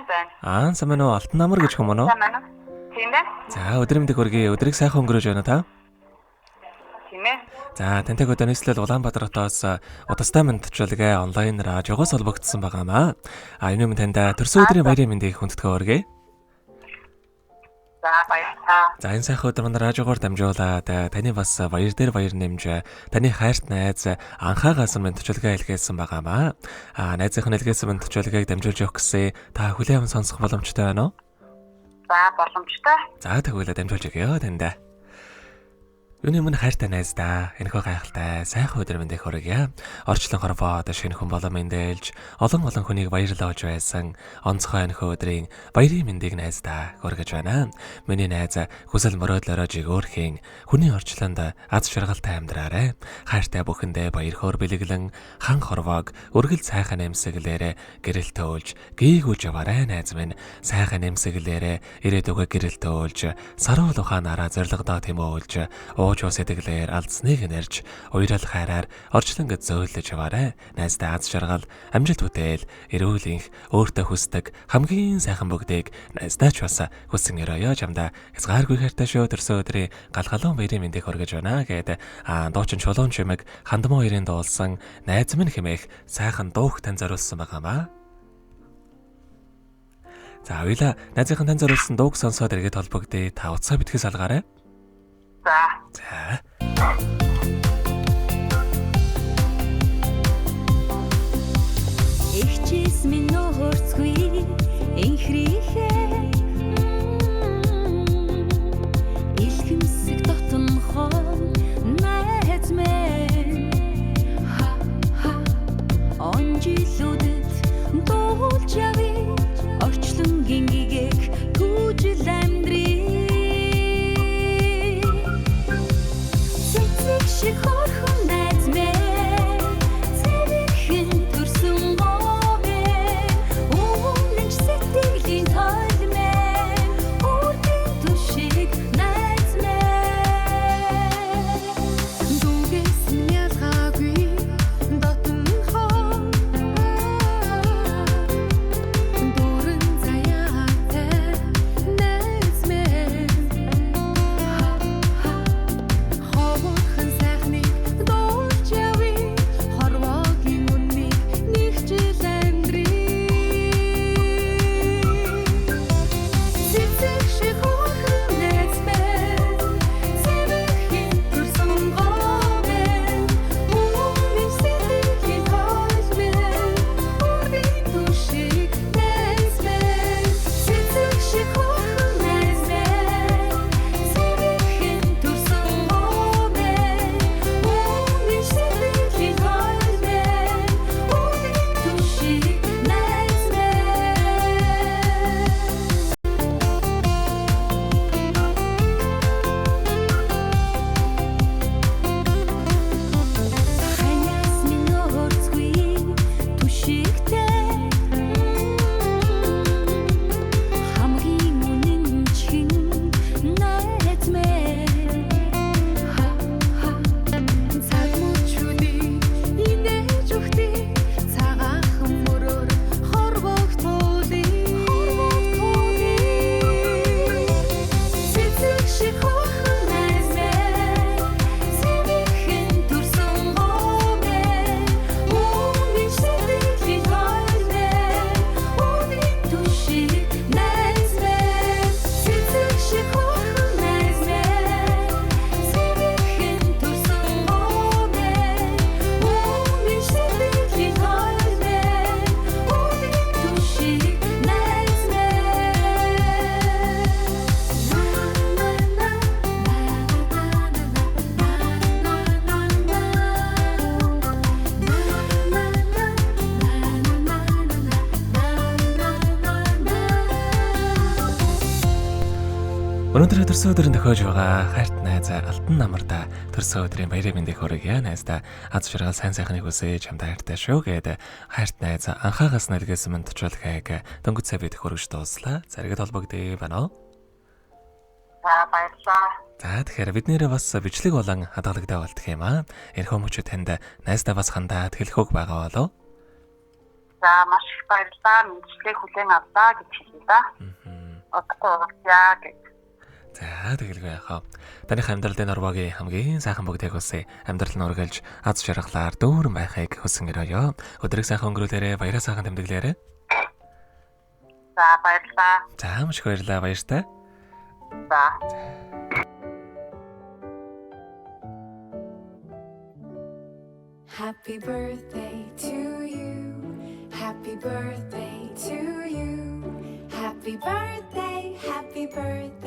Сайн байна уу? Алтан намар гэж хүмүүс үү? Сайн байна. Тийм ээ. За, өдрийн мэндийг хүргэе. Өдрийг сайхан өнгөрөөж байна та? Тийм ээ. За, тантай өдөр нийслэл Улаанбаатар хотоос удастай мэдчилгээ онлайн радиогоос холбогдсон байгаамаа. Энэ юм танд төрсөн өдрийн баярын мэндийг хүндэтгэн хүргэе. За, баярлалаа. За, энэ сайхан өдөр манай радиогоор дамжуулаад таны бас баяр дээр баяр нэмж таны хайрт найз анхаагаас мэдчилгээ илгээсэн байгаамаа. Найзынхаа илгээсэн мэдчилгээг дамжуулж явах гэсэн та хүлээвэн сонсох боломжтой байна уу? За, боломжтой. За, тэгвэл дамжуулж өгье танд. Юуны өмнө хайртай найздаа энэхүү гайхалтай сайхан өдөр мэндийг хүргье. Орчлон хорвоод шинэ хүн болоо мэндэлж олон хүнийг баярлуулж байсан онцгой энэхүү өдрийн баярын мэндийг найздаа хүргэж байна. Миний найз хүсэл мөрөөдлөөрөө жигөөрхийн хүний орчлонд аз жаргалтай амьдраарай. Хайртай бүхэндээ баяр хөөр бэлэглэн хан хорвоог өргөл сайхан нэмсэглээрээ гэрэлтээ уулж гээгүүлж яваарай найз минь. Сайхан нэмсэглээрээ ирээдүгөө гэрэлтээ уулж саруул ухаанаараа зоригдоо тэмүүлж ууж сэтгэлээр алдсныг нэрж уярал хайраар орчлонгод зөөлөж яваарай. Найздаа аз жаргал, амжилт бүтээл, эрүүл энх, өөртөө хүсдэг хамгийн сайхан бүгдийг найздаа ч бас хүсэн өрөөё чамда. Хязгааргүй хайртай шүү төрсөн өдрийн галгалуун баярын мэндийг хүргэж байна гэдэг дуучин чулуун чимэг хандмаа хоёрын дуулсан найз минь хэмээх сайхан дуух тань зориулсан байгаамаа. За хоёлаа найзынхан тань зориулсан дууг сонсоод эргээд холбогдъё. Та утсаа битгэс алгаарай. За. Ихчис минь нөхөрцгүй инхрихээ илхэмсэг дотнохоо найз мэн онжилүүдэд дуулж явъя орчлон гингээг түүжил амьдрий шиг хорхон найз мэн цэвэрхэн төрсөн гомээ өмнө сэтгэлийн тойл мэн үрдэн түшиг найз мэн дүгээс ялгаагүй дотн хоо дөрөн заяатай найз мэн ховхон Өнөөдөр төрсөн өдрөнд тохиож байгаа хайрт найз Алтан намарда төрсөн өдрийн баярын мэндийг хүргье. Найздаа аз жаргал сайн сайхныг хүсэж хамтаа хайртай шүү гэдэг хайрт найз анхаагаас нэлгээсэн мэнд тушаалхайг дөнгөж сая бид хүргэж дууслаа. Зэрэгэд холбогдъё байна уу? За, баярлалаа. За тэгэхээр бид нэрээ бас бичлэг болон хадгалагтай болтох юм аа. Эрх хүмүүчүүд танд найздаа бас хандаад хэлэх үг байгаа болов уу? За маш их баярлалаа. Мэдчлэг хүлээн авлаа гэж хэлье да. Одохгүй уулзъя гэж. За тэгэлгүй яхаа. Таних амьдралын орвогийн хамгийн сайхан бүгдийг хүсье. Амьдрал нь үргэлж аз жаргалаар дүүрэн байхыг хүсэн гэрөөё. Өдрийг сайхан өнгөрүүлээрэ, баяраа сайхан тэмдэглээрэ. За баярлалаа. За маш их баярлалаа, баяртай. За. Happy birthday to you. Happy birthday to you. Happy birthday, happy birthday.